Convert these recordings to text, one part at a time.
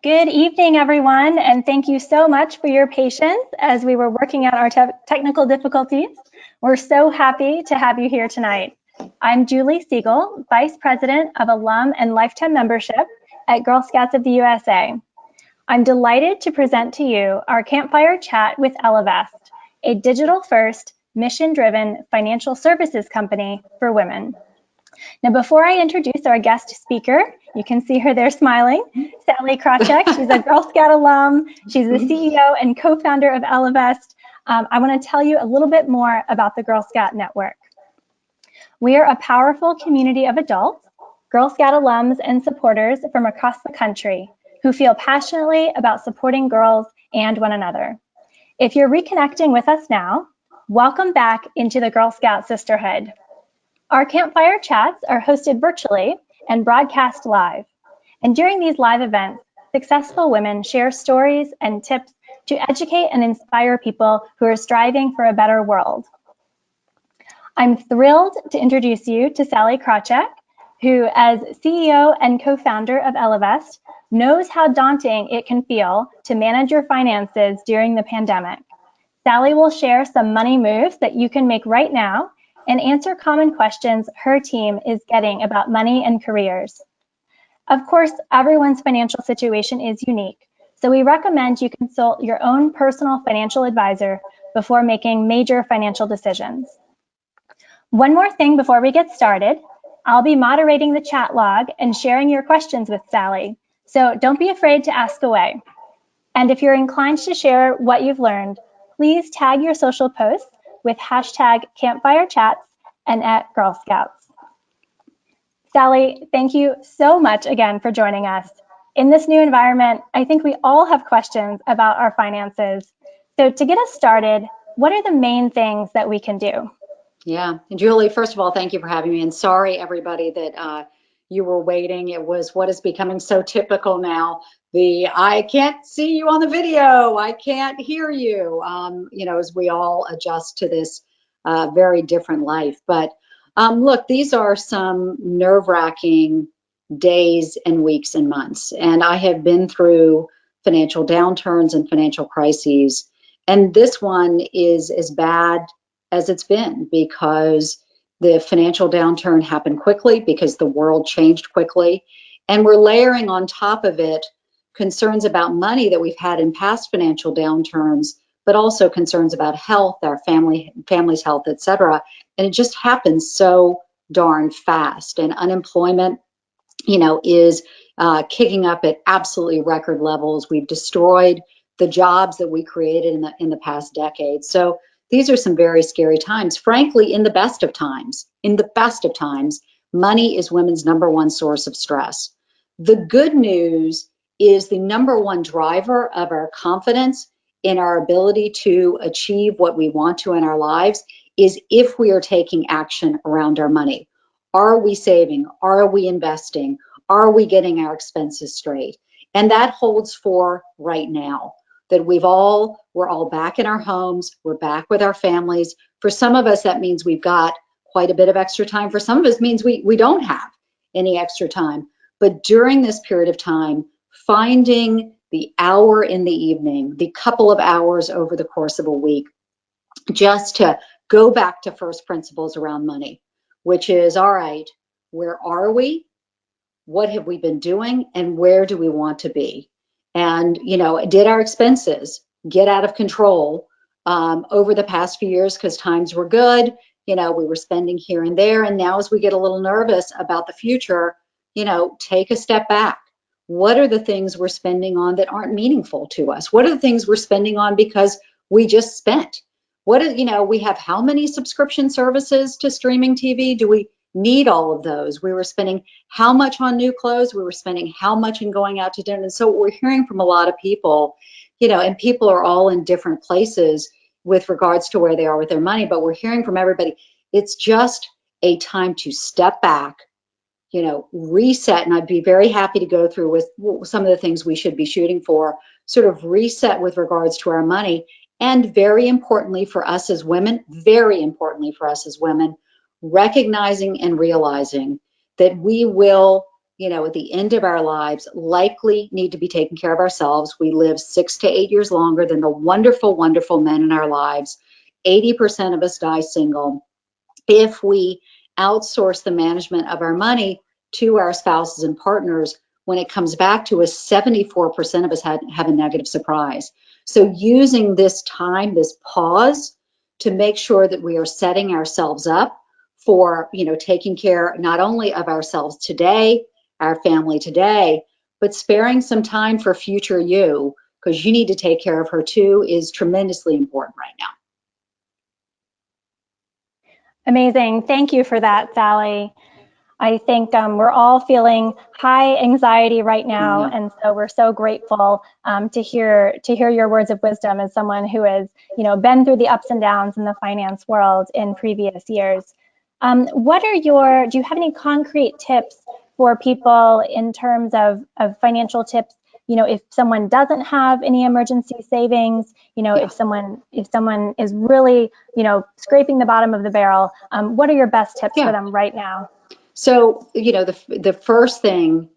Good evening, everyone, and thank you so much for your patience as we were working out our technical difficulties. We're so happy to have you here tonight. I'm Julie Siegel, Vice President of Alum and Lifetime Membership at Girl Scouts of the USA. I'm delighted to present to you our Campfire Chat with Ellevest, a digital-first, mission-driven financial services company for women. Now, before I introduce our guest speaker, you can see her there smiling, Sallie Krawcheck. She's a Girl Scout alum. She's the CEO and co-founder of Ellevest. I want to tell you a little bit more about the Girl Scout Network. We are a powerful community of adults, Girl Scout alums and supporters from across the country who feel passionately about supporting girls and one another. If you're reconnecting with us now, welcome back into the Girl Scout sisterhood. Our Campfire Chats are hosted virtually and broadcast live. And during these live events, successful women share stories and tips to educate and inspire people who are striving for a better world. I'm thrilled to introduce you to Sallie Krawcheck, who, as CEO and co-founder of Ellevest, knows how daunting it can feel to manage your finances during the pandemic. Sallie will share some money moves that you can make right now and answer common questions her team is getting about money and careers. Of course, everyone's financial situation is unique, so we recommend you consult your own personal financial advisor before making major financial decisions. One more thing before we get started, I'll be moderating the chat log and sharing your questions with Sallie, so don't be afraid to ask away. And if you're inclined to share what you've learned, please tag your social posts with hashtag Campfire Chats and @Girl Scouts. Sallie, thank you so much again for joining us. In this new environment, I think we all have questions about our finances. So to get us started, what are the main things that we can do? Yeah, and Julie, first of all, thank you for having me. And sorry, everybody, that you were waiting. It was what is becoming so typical now. I can't see you on the video. I can't hear you, as we all adjust to this very different life. But look, these are some nerve-wracking days and weeks and months. And I have been through financial downturns and financial crises. And this one is as bad as it's been because the financial downturn happened quickly because the world changed quickly. And we're layering on top of it concerns about money that we've had in past financial downturns, but also concerns about health, our family's health, et cetera. And it just happens so darn fast. And unemployment, is kicking up at absolutely record levels. We've destroyed the jobs that we created in the past decade. So these are some very scary times. Frankly, in the best of times, money is women's #1 source of stress. The good news is the #1 driver of our confidence in our ability to achieve what we want to in our lives is if we are taking action around our money. Are we saving? Are we investing? Are we getting our expenses straight? And that holds for right now, that we're all back in our homes, we're back with our families. For some of us, that means we've got quite a bit of extra time. For some of us, means we don't have any extra time. But during this period of time, finding the hour in the evening, the couple of hours over the course of a week, just to go back to first principles around money, which is, all right, where are we? What have we been doing? And where do we want to be? And, did our expenses get out of control over the past few years because times were good? We were spending here and there. And now as we get a little nervous about the future, take a step back. What are the things we're spending on that aren't meaningful to us? What are the things we're spending on because we just spent? We have how many subscription services to streaming TV? Do we need all of those? We were spending how much on new clothes? We were spending how much in going out to dinner? And so what we're hearing from a lot of people, and people are all in different places with regards to where they are with their money, but we're hearing from everybody, it's just a time to step back, reset. And I'd be very happy to go through with some of the things we should be shooting for, sort of reset with regards to our money. And very importantly for us as women, recognizing and realizing that we will at the end of our lives, likely need to be taking care of ourselves. We live 6 to 8 years longer than the wonderful, wonderful men in our lives. 80% of us die single. If we outsource the management of our money to our spouses and partners, when it comes back to us, 74% of us have a negative surprise. So using this time, this pause, to make sure that we are setting ourselves up for, taking care not only of ourselves today, our family today, but sparing some time for future you, because you need to take care of her too, is tremendously important right now. Amazing. Thank you for that, Sallie. I think we're all feeling high anxiety right now, and so we're so grateful to hear your words of wisdom as someone who has, been through the ups and downs in the finance world in previous years. Do you have any concrete tips for people in terms of financial tips? If someone doesn't have any emergency savings, if someone is really, scraping the bottom of the barrel, what are your best tips for them right now? So, the first thing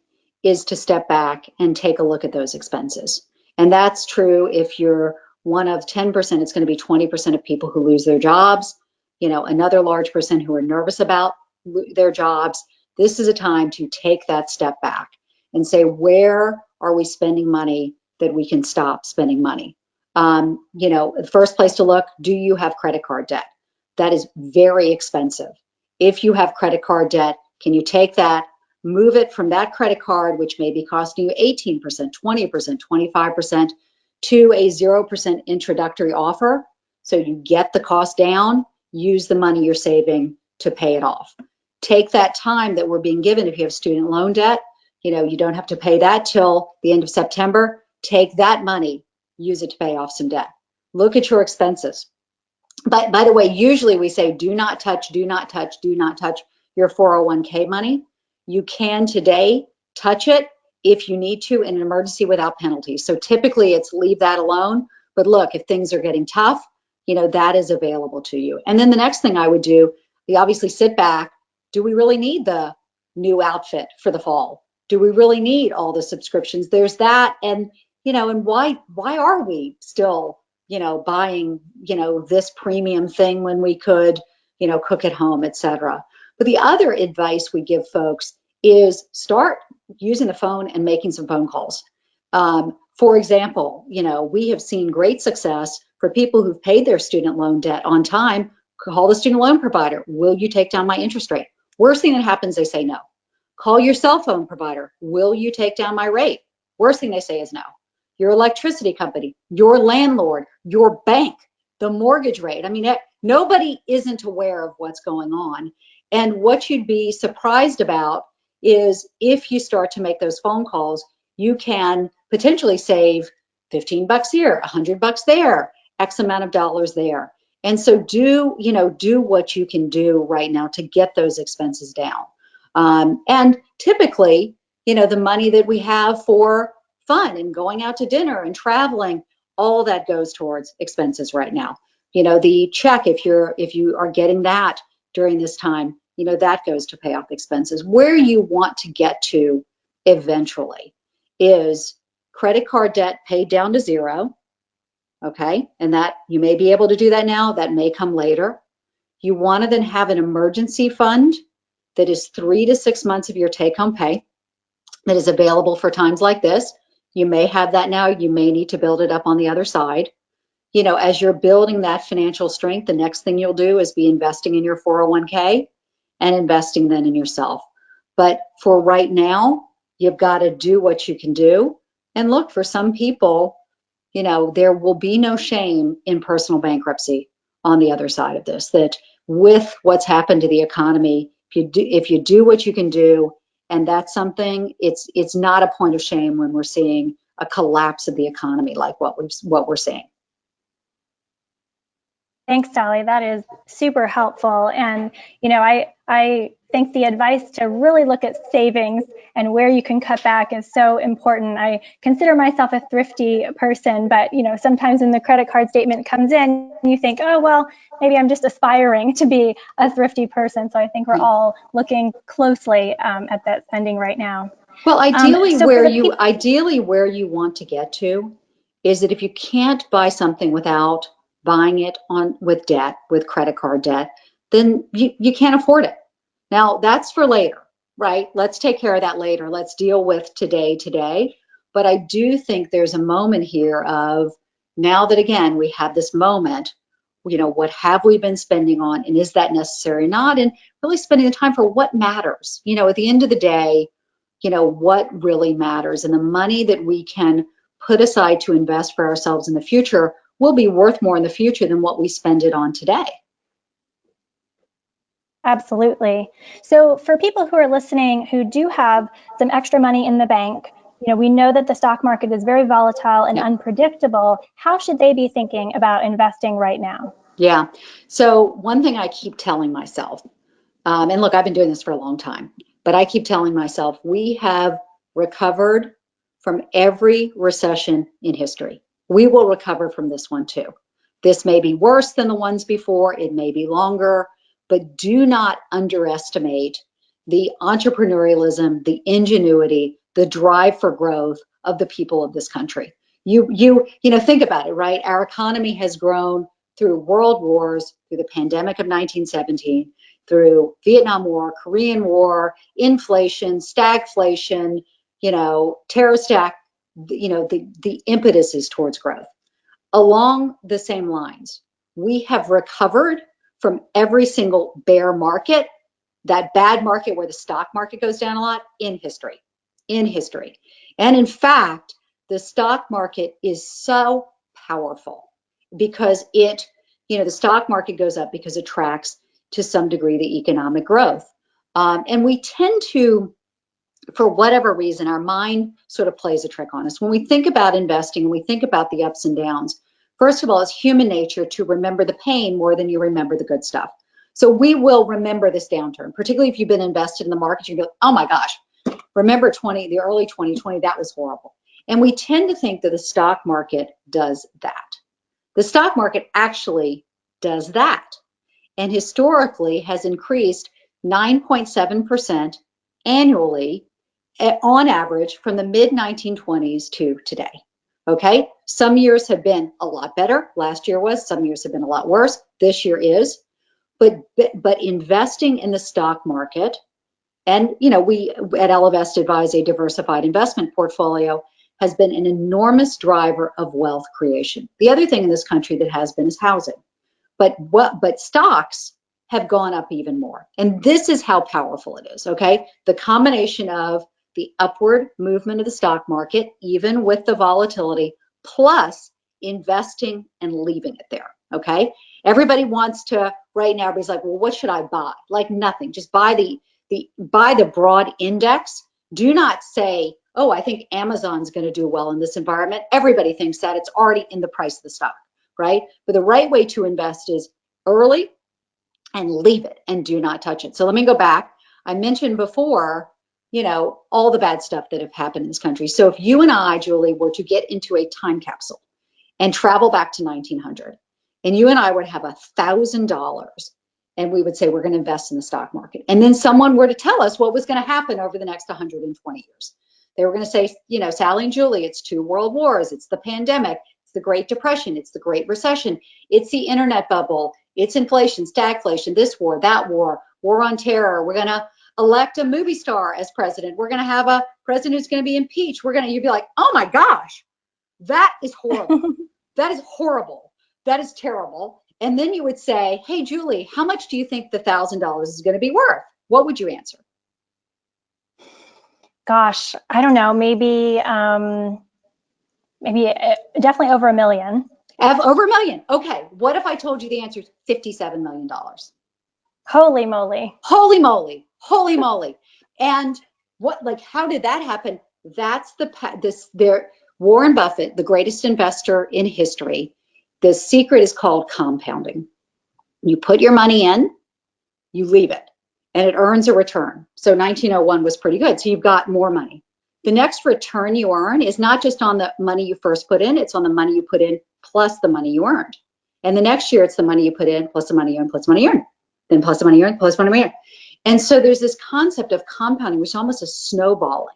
is to step back and take a look at those expenses. And that's true if you're one of 10%, it's going to be 20% of people who lose their jobs, another large percent who are nervous about their jobs. This is a time to take that step back and say, where are we spending money that we can stop spending money? The first place to look, do you have credit card debt? That is very expensive. If you have credit card debt, can you take that, move it from that credit card, which may be costing you 18%, 20%, 25%, to a 0% introductory offer? So you get the cost down, use the money you're saving to pay it off. Take that time that we're being given. If you have student loan debt, you don't have to pay that till the end of September. Take that money, use it to pay off some debt. Look at your expenses. But by the way, usually we say, do not touch, do not touch, do not touch your 401k money. You can today touch it if you need to in an emergency without penalty. So typically it's leave that alone. But look, if things are getting tough, that is available to you. And then the next thing I would do, you obviously sit back. Do we really need the new outfit for the fall? Do we really need all the subscriptions? There's that. And, and why are we still, buying, this premium thing when we could, cook at home, etc. But the other advice we give folks is start using the phone and making some phone calls. For example, we have seen great success for people who've paid their student loan debt on time. Call the student loan provider. Will you take down my interest rate? Worst thing that happens, they say no. Call your cell phone provider. Will you take down my rate? Worst thing they say is no. Your electricity company, your landlord, your bank, the mortgage rate. I mean, nobody isn't aware of what's going on. And what you'd be surprised about is if you start to make those phone calls, you can potentially save $15 here, $100 there, X amount of dollars there. And so do what you can do right now to get those expenses down. And typically, the money that we have for fun and going out to dinner and traveling, all that goes towards expenses right now. The check, if you are getting that during this time, that goes to pay off expenses. Where you want to get to eventually is credit card debt paid down to zero. Okay, and that you may be able to do that now, that may come later. You want to then have an emergency fund that is 3 to 6 months of your take-home pay that is available for times like this. You may have that now, you may need to build it up on the other side. As you're building that financial strength, the next thing you'll do is be investing in your 401k and investing then in yourself. But for right now, you've got to do what you can do. And look, for some people, there will be no shame in personal bankruptcy on the other side of this, that with what's happened to the economy, if you do what you can do, and that's something, it's not a point of shame when we're seeing a collapse of the economy like what we're seeing. Thanks, Sallie. That is super helpful. And, I think the advice to really look at savings and where you can cut back is so important. I consider myself a thrifty person, but sometimes when the credit card statement comes in, you think, oh, well, maybe I'm just aspiring to be a thrifty person. So I think we're all looking closely at that spending right now. Well, ideally, So where you want to get to is that if you can't buy something without buying it with debt, with credit card debt, then you can't afford it. Now, that's for later, right? Let's take care of that later. Let's deal with today. But I do think there's a moment here of, now that, again, we have this moment, what have we been spending on, and is that necessary or not? And really spending the time for what matters. At the end of the day, what really matters, and the money that we can put aside to invest for ourselves in the future will be worth more in the future than what we spend it on today. Absolutely. So for people who are listening who do have some extra money in the bank, we know that the stock market is very volatile and unpredictable. How should they be thinking about investing right now? Yeah. So one thing I keep telling myself, and look, I've been doing this for a long time, but I keep telling myself, we have recovered from every recession in history. We will recover from this one too. This may be worse than the ones before, it may be longer, but do not underestimate the entrepreneurialism, the ingenuity, the drive for growth of the people of this country. You think about it, right? Our economy has grown through world wars, through the pandemic of 1917, through Vietnam War, Korean War, inflation, stagflation, terrorist act, the impetus is towards growth. Along the same lines, we have recovered from every single bear market, that bad market where the stock market goes down a lot, in history. And in fact, the stock market is so powerful because the stock market goes up because it tracks to some degree the economic growth. And we tend to, for whatever reason, our mind sort of plays a trick on us. When we think about investing and we think about the ups and downs, first of all, it's human nature to remember the pain more than you remember the good stuff. So we will remember this downturn, particularly if you've been invested in the market. You go, oh my gosh, remember the early 2020, that was horrible. And we tend to think that the stock market does that. The stock market actually does that, and historically has increased 9.7% annually on average from the mid-1920s to today. Okay, some years have been a lot better. Last year was. Some years have been a lot worse. This year is. But investing in the stock market, and we at Ellevest advise a diversified investment portfolio, has been an enormous driver of wealth creation. The other thing in this country that has been is housing. But stocks have gone up even more. And this is how powerful it is, okay? The combination of the upward movement of the stock market, even with the volatility, plus investing and leaving it there, okay? Everybody wants to, right now, everybody's like, well, what should I buy? Like nothing, just buy the broad index. Do not say, oh, I think Amazon's gonna do well in this environment. Everybody thinks that, it's already in the price of the stock, right? But the right way to invest is early and leave it and do not touch it. So let me go back. I mentioned before, all the bad stuff that have happened in this country. So if you and I, Julie, were to get into a time capsule and travel back to 1900, and you and I would have $1,000, and we would say we're going to invest in the stock market, and then someone were to tell us what was going to happen over the next 120 years. They were going to say, Sallie and Julie, it's 2 world wars, it's the pandemic, it's the Great Depression, it's the Great Recession, it's the internet bubble, it's inflation, stagflation, this war, that war on terror. We're going to elect a movie star as president. We're going to have a president who's going to be impeached. You'd be like, oh my gosh, that is horrible. That is horrible. That is terrible. And then you would say, hey, Julie, how much do you think the $1,000 is going to be worth? What would you answer? Gosh, I don't know. Maybe definitely over $1 million. Over $1 million. Okay. What if I told you the answer is $57 million? Holy moly. Holy moly. Holy moly. And how did that happen? That's Warren Buffett, the greatest investor in history. The secret is called compounding. You put your money in, you leave it. and it earns a return. So 1901 was pretty good. So you've got more money. The next return you earn is not just on the money you first put in, it's on the money you put in plus the money you earned. And the next year, it's the money you put in plus the money you earn plus the money you earn, then plus the money you earn plus the money you earn. And so there's this concept of compounding, which is almost a snowballing.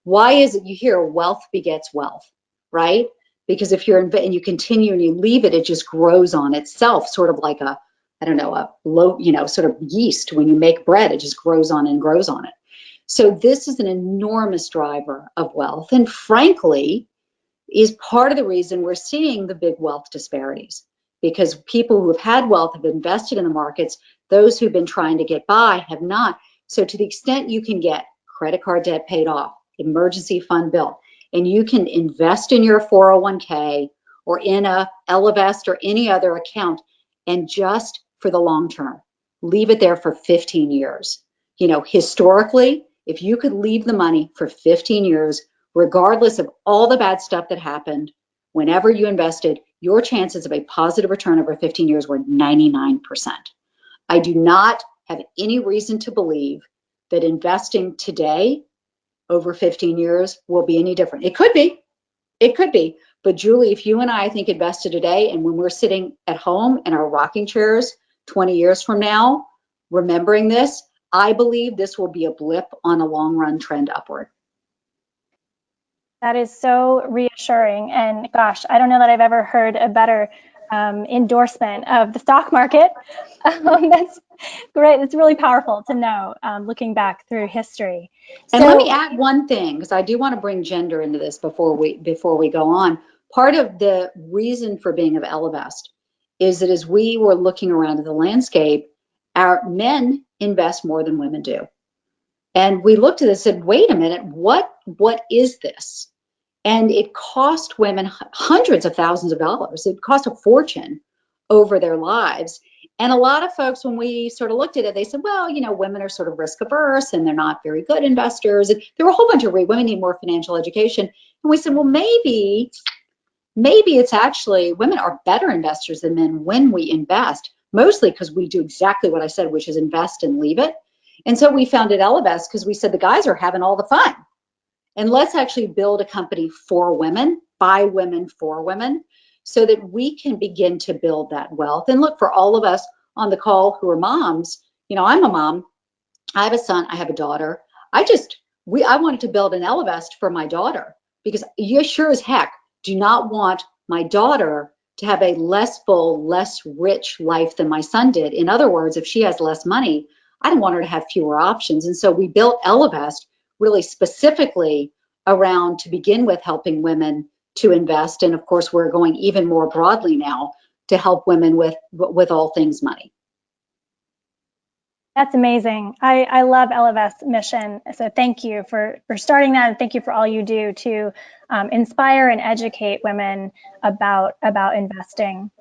Why is it you hear wealth begets wealth, right? Because if you're and you continue and you leave it, it just grows on itself, sort of like a, I don't know, a low, sort of yeast. When you make bread, it just grows on and grows on it. So this is an enormous driver of wealth, and frankly, is part of the reason we're seeing the big wealth disparities, because people who have had wealth have invested in the markets. Those who've been trying to get by have not. So to the extent you can get credit card debt paid off, emergency fund built, and you can invest in your 401k or in a Ellevest or any other account, and just for the long term, leave it there for 15 years. Historically, if you could leave the money for 15 years, regardless of all the bad stuff that happened, whenever you invested, your chances of a positive return over 15 years were 99%. I do not have any reason to believe that investing today over 15 years will be any different. It could be. But Julie, if you and I think invested today, and when we're sitting at home in our rocking chairs 20 years from now, remembering this, I believe this will be a blip on a long run trend upward. That is so reassuring. And gosh, I don't know that I've ever heard a better endorsement of the stock market. That's great. It's really powerful to know, looking back through history. And let me add one thing, because I do want to bring gender into this before we go on. Part of the reason for being of Ellevest is that as we were looking around at the landscape, our men invest more than women do. And we looked at this and said, wait a minute, what is this? And it cost women hundreds of thousands of dollars. It cost a fortune over their lives. And a lot of folks, when we sort of looked at it, they said, well, women are sort of risk averse and they're not very good investors. And there were a whole bunch of women need more financial education. And we said, well, maybe it's actually women are better investors than men when we invest, mostly because we do exactly what I said, which is invest and leave it. And so we founded Ellevest because we said the guys are having all the fun. And let's actually build a company for women, by women, for women, so that we can begin to build that wealth. And look, for all of us on the call who are moms, I'm a mom, I have a son, I have a daughter. I wanted to build an Ellevest for my daughter, because you sure as heck do not want my daughter to have a less full, less rich life than my son did. In other words, if she has less money, I don't want her to have fewer options. And so we built Ellevest really specifically around, to begin with, helping women to invest. And of course, we're going even more broadly now to help women with all things money. That's amazing. I love Ellevest's mission. So thank you for starting that, and thank you for all you do to inspire and educate women about investing.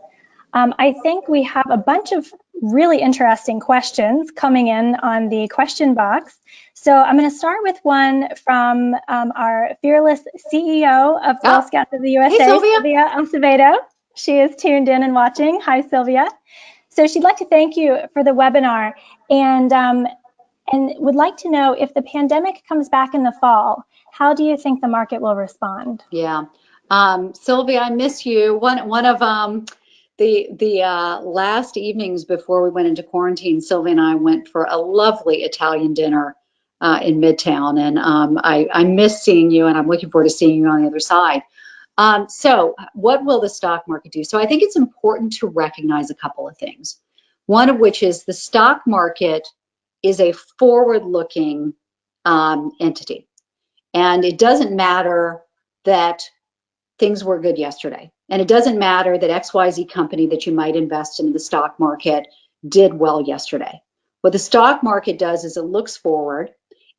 I think we have a bunch of really interesting questions coming in on the question box. So I'm going to start with one from our fearless CEO of Girl Scouts of the USA, hey, Sylvia Acevedo. She is tuned in and watching. Hi, Sylvia. So she'd like to thank you for the webinar, and would like to know, if the pandemic comes back in the fall, how do you think the market will respond? Yeah, Sylvia, I miss you. One of the last evenings before we went into quarantine, Sylvia and I went for a lovely Italian dinner in Midtown, and I miss seeing you, and I'm looking forward to seeing you on the other side. So what will the stock market do? So I think it's important to recognize a couple of things. One of which is the stock market is a forward-looking entity. And it doesn't matter that things were good yesterday. And it doesn't matter that XYZ company that you might invest in the stock market did well yesterday. What the stock market does is it looks forward.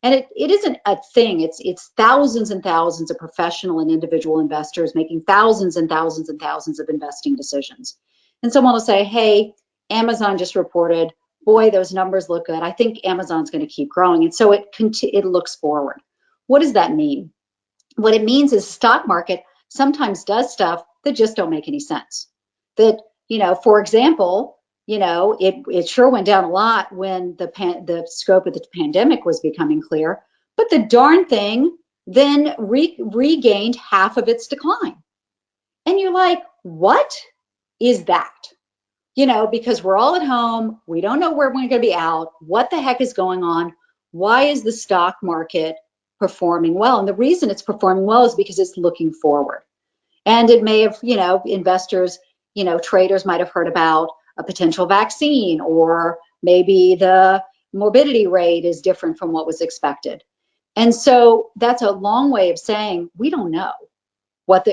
And it isn't a thing. It's thousands and thousands of professional and individual investors making thousands and thousands and thousands of investing decisions. And someone will say, hey, Amazon just reported, boy, those numbers look good. I think Amazon's going to keep growing. And so it looks forward. What does that mean? What it means is the stock market sometimes does stuff that just don't make any sense. That, for example, it sure went down a lot when the scope of the pandemic was becoming clear, but the darn thing then regained half of its decline. And you're like, what is that? Because we're all at home, we don't know where we're going to be out. What the heck is going on? Why is the stock market performing well? And the reason it's performing well is because it's looking forward. And it may have, investors, traders might have heard about a potential vaccine, or maybe the morbidity rate is different from what was expected. And so that's a long way of saying we don't know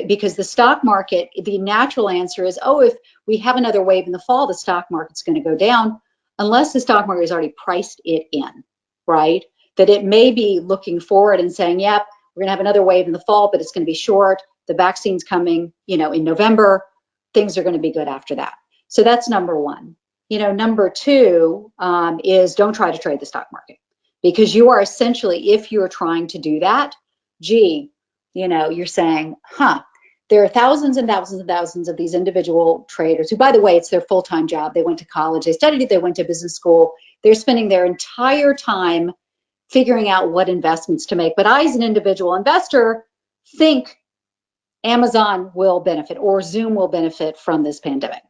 because the stock market, the natural answer is, oh, if we have another wave in the fall, the stock market's going to go down, unless the stock market has already priced it in, right? That it may be looking forward and saying, yep, we're going to have another wave in the fall, but it's going to be short. The vaccine's coming, in November. Things are going to be good after that. So that's number one. Number two is don't try to trade the stock market, because you are essentially, if you're trying to do that, you're saying, there are thousands and thousands and thousands of these individual traders who, by the way, it's their full-time job. They went to college, they studied it, they went to business school. They're spending their entire time figuring out what investments to make. But I, as an individual investor, think Amazon will benefit or Zoom will benefit from this pandemic.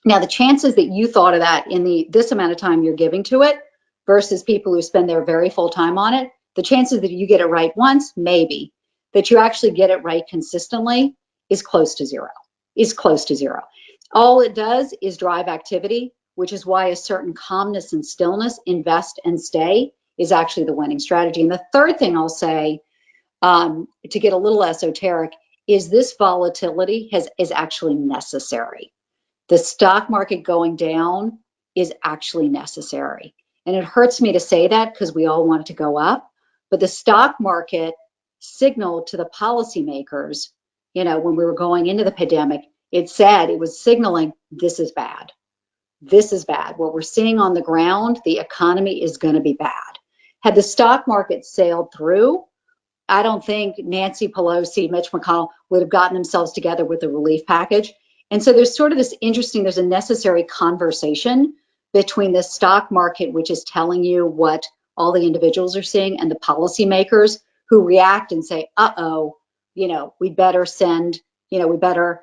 Now, the chances that you thought of that in this amount of time you're giving to it versus people who spend their very full time on it, the chances that you get it right once, maybe, that you actually get it right consistently is close to zero, All it does is drive activity, which is why a certain calmness and stillness, invest and stay, is actually the winning strategy. And the third thing I'll say, to get a little esoteric, is this volatility is actually necessary. The stock market going down is actually necessary. And it hurts me to say that because we all want it to go up, but the stock market signaled to the policymakers, when we were going into the pandemic, it was signaling, this is bad. This is bad. What we're seeing on the ground, the economy is going to be bad. Had the stock market sailed through, I don't think Nancy Pelosi, Mitch McConnell would have gotten themselves together with a relief package. And so there's sort of there's a necessary conversation between the stock market, which is telling you what all the individuals are seeing, and the policymakers who react and say, we better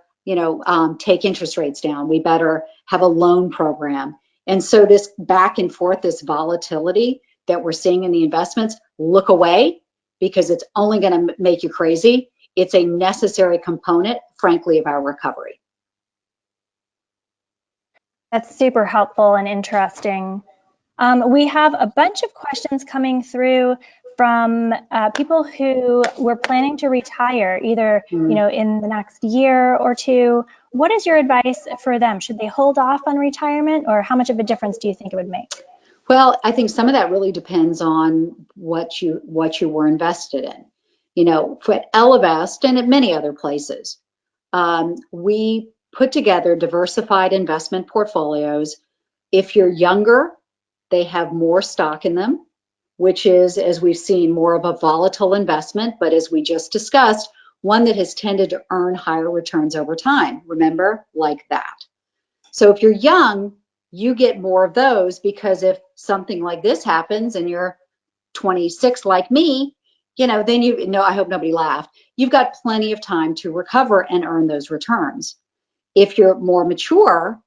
take interest rates down. We better have a loan program. And so this back and forth, this volatility that we're seeing in the investments, look away, because it's only going to make you crazy. It's a necessary component, frankly, of our recovery. That's super helpful and interesting. We have a bunch of questions coming through from people who were planning to retire, either in the next year or two. What is your advice for them? Should they hold off on retirement, or how much of a difference do you think it would make? Well, I think some of that really depends on what you were invested in. For Ellevest and at many other places, we put together diversified investment portfolios. If you're younger, they have more stock in them, which is, as we've seen, more of a volatile investment, but as we just discussed, one that has tended to earn higher returns over time. Remember, like that. So if you're young, you get more of those, because if something like this happens and you're 26 like me, then I hope nobody laughed. You've got plenty of time to recover and earn those returns. If you're more mature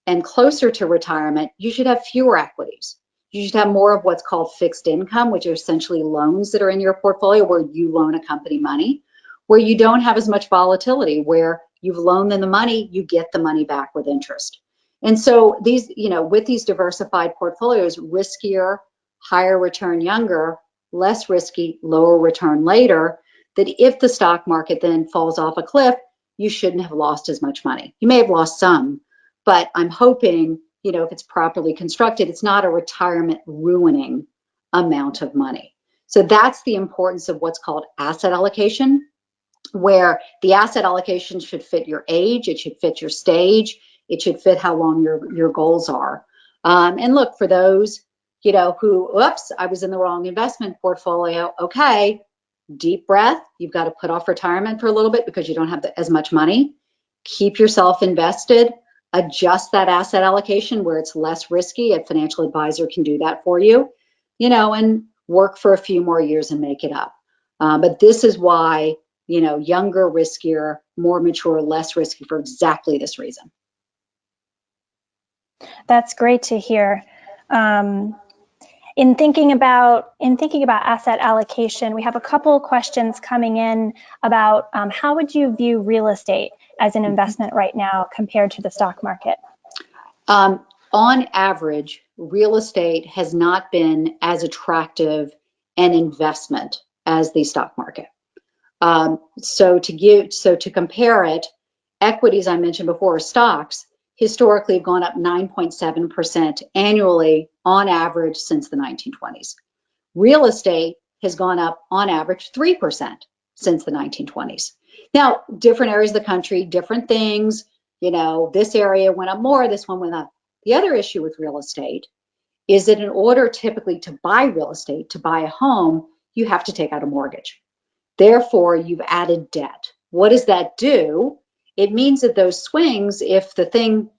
and closer to retirement, you should have fewer equities. You should have more of what's called fixed income, which are essentially loans that are in your portfolio where you loan a company money, where you don't have as much volatility, where you've loaned them the money, you get the money back with interest. And so these, with these diversified portfolios, riskier, higher return younger, less risky, lower return later, that if the stock market then falls off a cliff, you shouldn't have lost as much money. You may have lost some, but I'm hoping, if it's properly constructed, it's not a retirement ruining amount of money. So that's the importance of what's called asset allocation, where the asset allocation should fit your age, it should fit your stage, it should fit how long your goals are. And look, for those, who, oops, I was in the wrong investment portfolio. Okay, deep breath. You've got to put off retirement for a little bit because you don't have as much money. Keep yourself invested. adjust that asset allocation where it's less risky. A financial advisor can do that for you, and work for a few more years and make it up. But this is why, younger, riskier, more mature, less risky for exactly this reason. That's great to hear. In thinking about asset allocation, we have a couple of questions coming in about how would you view real estate as an investment right now compared to the stock market? On average, real estate has not been as attractive an investment as the stock market. So to compare it, equities I mentioned before, stocks historically have gone up 9.7% annually on average since the 1920s. Real estate has gone up on average 3% since the 1920s. Now, different areas of the country, different things, this area went up more, this one went up. The other issue with real estate is that in order typically to buy real estate, to buy a home, you have to take out a mortgage. Therefore, you've added debt. What does that do? It means that those swings, if the thing,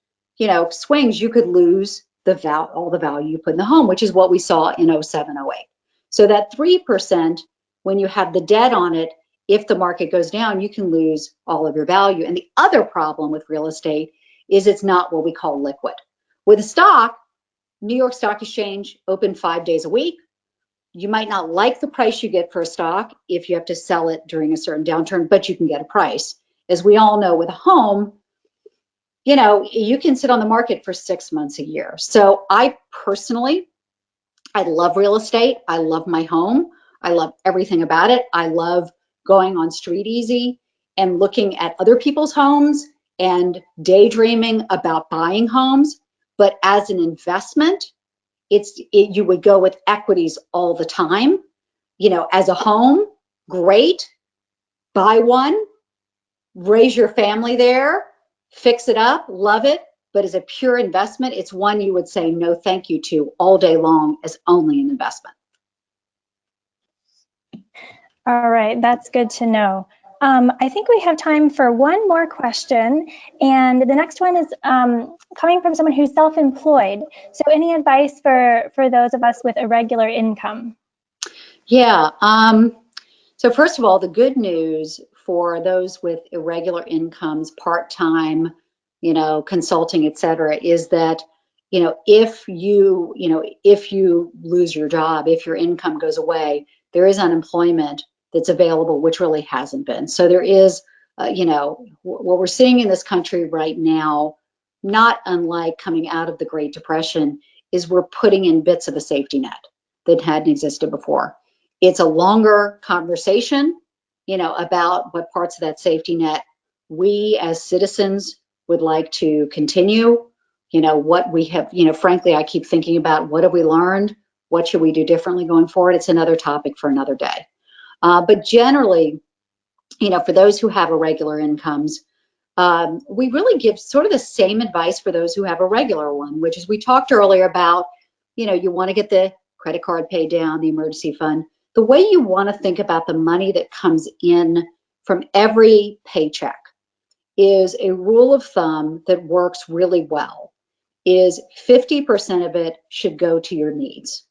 swings, you could lose all the value you put in the home, which is what we saw in 07, 08. So that 3%, when you have the debt on it, if the market goes down, you can lose all of your value. And the other problem with real estate is it's not what we call liquid. With a stock, New York Stock Exchange open 5 days a week. You might not like the price you get for a stock if you have to sell it during a certain downturn, but you can get a price. As we all know with a home, you can sit on the market for 6 months a year. So I love real estate. I love my home. I love everything about it. I love going on Street Easy and looking at other people's homes and daydreaming about buying homes. But as an investment, you would go with equities all the time. As a home, great. Buy one, raise your family there, fix it up, love it. But as a pure investment, it's one you would say no thank you to all day long as only an investment. All right, that's good to know. I think we have time for one more question, and the next one is coming from someone who's self-employed. So any advice for those of us with irregular income? Yeah, so first of all, the good news for those with irregular incomes, part-time, consulting, et cetera, is that, if you lose your job, if your income goes away, there is unemployment that's available, which really hasn't been. So there is, what we're seeing in this country right now, not unlike coming out of the Great Depression, is we're putting in bits of a safety net that hadn't existed before. It's a longer conversation, about what parts of that safety net we as citizens would like to continue, what we have, frankly, I keep thinking about what have we learned? What should we do differently going forward? It's another topic for another day. But generally, for those who have irregular incomes, we really give sort of the same advice for those who have a regular one, which is we talked earlier about, you want to get the credit card paid down, the emergency fund. The way you want to think about the money that comes in from every paycheck is a rule of thumb that works really well, is 50% of it should go to your needs,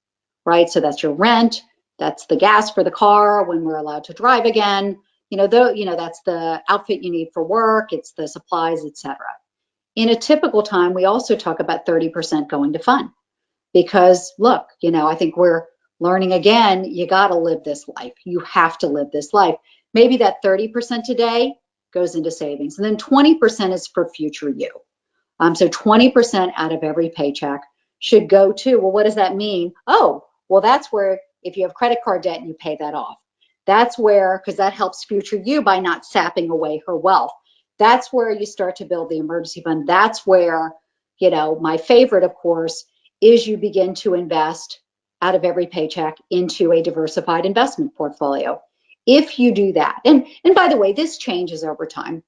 right? So that's your rent, that's the gas for the car when we're allowed to drive again, that's the outfit you need for work, it's the supplies, etc. In a typical time, we also talk about 30% going to fun, because look, I think we're learning again, you got to live this life. You have to live this life. Maybe that 30% today goes into savings, and then 20% is for future you. So 20% out of every paycheck should go to, well, what does that mean? Oh, well, that's where if you have credit card debt, you pay that off. That's where, because that helps future you by not sapping away her wealth. That's where you start to build the emergency fund. That's where, my favorite, of course, is you begin to invest out of every paycheck into a diversified investment portfolio. If you do that, and by the way, this changes over time.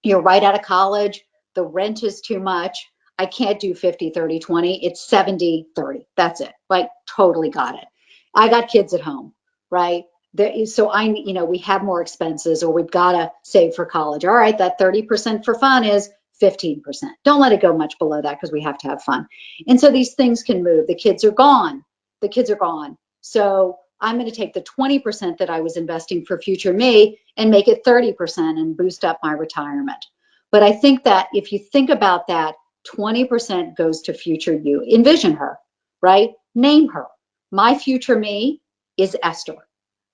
You're right out of college, the rent is too much. I can't do 50, 30, 20. It's 70, 30. That's it. Like, totally got it. I got kids at home, right? We have more expenses, or we've got to save for college. All right, that 30% for fun is 15%. Don't let it go much below that because we have to have fun. And so these things can move. The kids are gone. The kids are gone. So I'm going to take the 20% that I was investing for future me and make it 30% and boost up my retirement. But I think that if you think about that, 20% goes to future you. Envision her, right? Name her. My future me is Esther.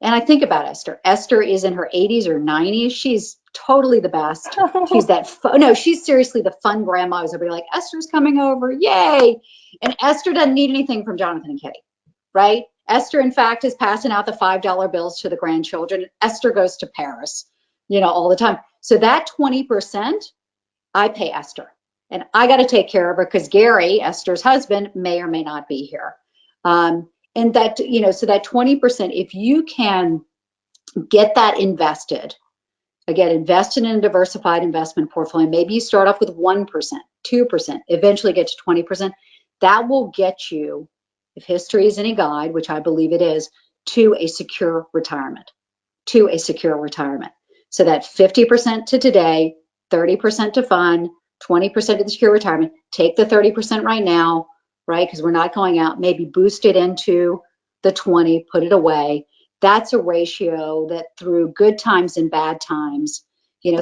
And I think about Esther. Esther is in her 80s or 90s. She's totally the best. She's that no, she's seriously the fun grandma who's everybody like, Esther's coming over, yay. And Esther doesn't need anything from Jonathan and Kitty, right? Esther, in fact, is passing out the $5 bills to the grandchildren. Esther goes to Paris, all the time. So that 20%, I pay Esther. And I got to take care of her because Gary, Esther's husband, may or may not be here. And that, so that 20%, if you can get that invested, again, invest in a diversified investment portfolio, maybe you start off with 1%, 2%, eventually get to 20%, that will get you, if history is any guide, which I believe it is, to a secure retirement, So that 50% to today, 30% to fund, 20% to the secure retirement, take the 30% right now, right? Because we're not going out, maybe boost it into the 20, put it away. That's a ratio that through good times and bad times,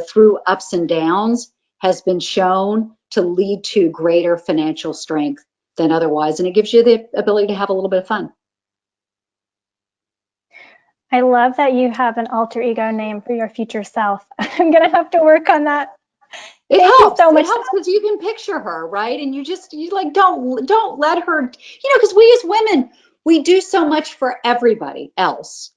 through ups and downs, has been shown to lead to greater financial strength than otherwise. And it gives you the ability to have a little bit of fun. I love that you have an alter ego name for your future self. I'm going to have to work on that. It helps. It helps because you can picture her, right? And you don't let her, because we as women, we do so much for everybody else.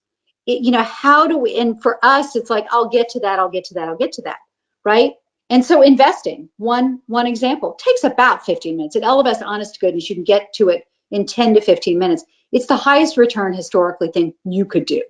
How do we, and for us, it's like, I'll get to that, right? And so investing, one example, takes about 15 minutes. At Ellevest, honest to goodness, you can get to it in 10 to 15 minutes. It's the highest return historically thing you could do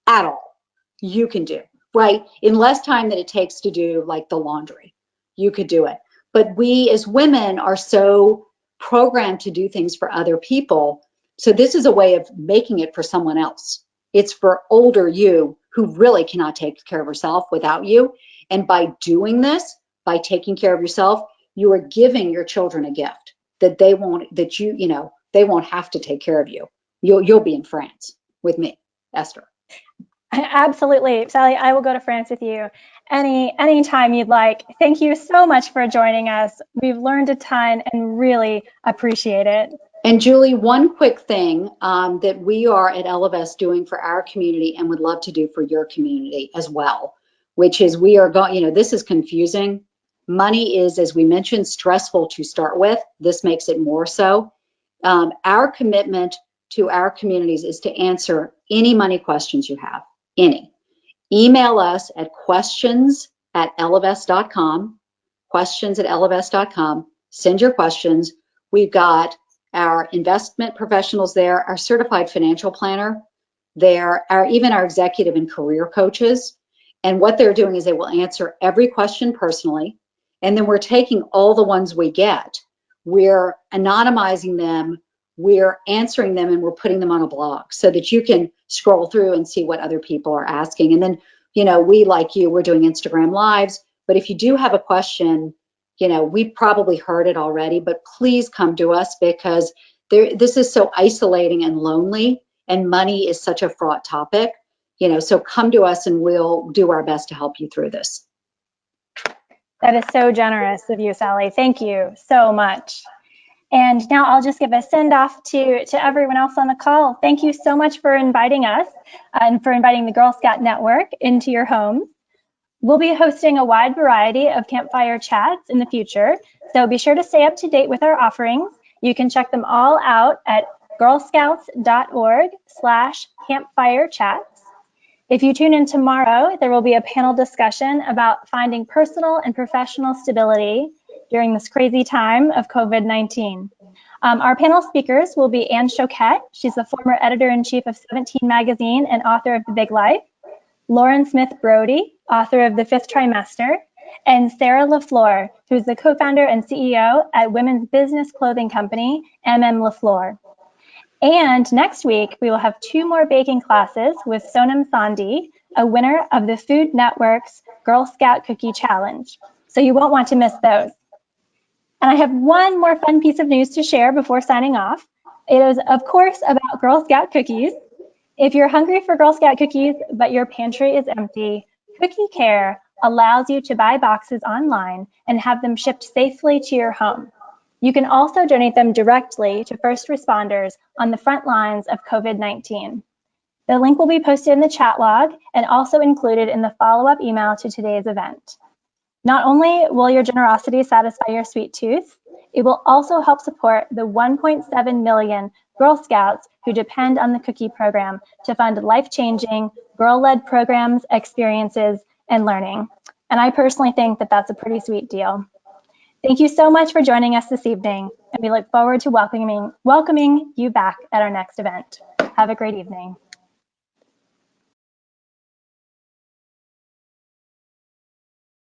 at all. You can do, right? In less time than it takes to do like the laundry. You could do it. But we as women are so programmed to do things for other people. So this is a way of making it for someone else. It's for older you who really cannot take care of herself without you. And by doing this, by taking care of yourself, you are giving your children a gift that they won't have to take care of you. You'll be in France with me, Esther. Absolutely. Sallie, I will go to France with you anytime you'd like. Thank you so much for joining us. We've learned a ton and really appreciate it. And Julie, one quick thing that we are at Ellevest doing for our community and would love to do for your community as well, which is we are going, this is confusing. Money is, as we mentioned, stressful to start with. This makes it more so. Our commitment to our communities is to answer any money questions you have. Any. Email us at questions@ellevest.com, questions@ellevest.com. Send your questions. We've got our investment professionals there, our certified financial planner there, even our executive and career coaches. And what they're doing is they will answer every question personally. And then we're taking all the ones we get, we're anonymizing them, we're answering them, and we're putting them on a blog so that you can scroll through and see what other people are asking. And then, we, like you, we're doing Instagram lives. But if you do have a question, we've probably heard it already, but please come to us because this is so isolating and lonely, and money is such a fraught topic. So come to us and we'll do our best to help you through this. That is so generous of you, Sallie. Thank you so much. And now I'll just give a send off to everyone else on the call. Thank you so much for inviting us and for inviting the Girl Scout Network into your homes. We'll be hosting a wide variety of Campfire chats in the future, so be sure to stay up to date with our offerings. You can check them all out at girlscouts.org/campfire chats. If you tune in tomorrow, there will be a panel discussion about finding personal and professional stability during this crazy time of COVID-19. Our panel speakers will be Anne Choquette. She's the former editor-in-chief of 17 magazine and author of The Big Life. Lauren Smith Brody, author of The Fifth Trimester, and Sarah LaFleur, who's the co-founder and CEO at women's business clothing company, LaFleur. And next week, we will have 2 more baking classes with Sonam Sandhi, a winner of the Food Network's Girl Scout Cookie Challenge. so you won't want to miss those. And I have one more fun piece of news to share before signing off. It is, of course, about Girl Scout cookies. If you're hungry for Girl Scout cookies, but your pantry is empty, Cookie Care allows you to buy boxes online and have them shipped safely to your home. You can also donate them directly to first responders on the front lines of COVID-19. The link will be posted in the chat log and also included in the follow-up email to today's event. Not only will your generosity satisfy your sweet tooth, it will also help support the 1.7 million Girl Scouts who depend on the Cookie program to fund life-changing, girl-led programs, experiences, and learning. And I personally think that that's a pretty sweet deal. Thank you so much for joining us this evening, and we look forward to welcoming you back at our next event. Have a great evening.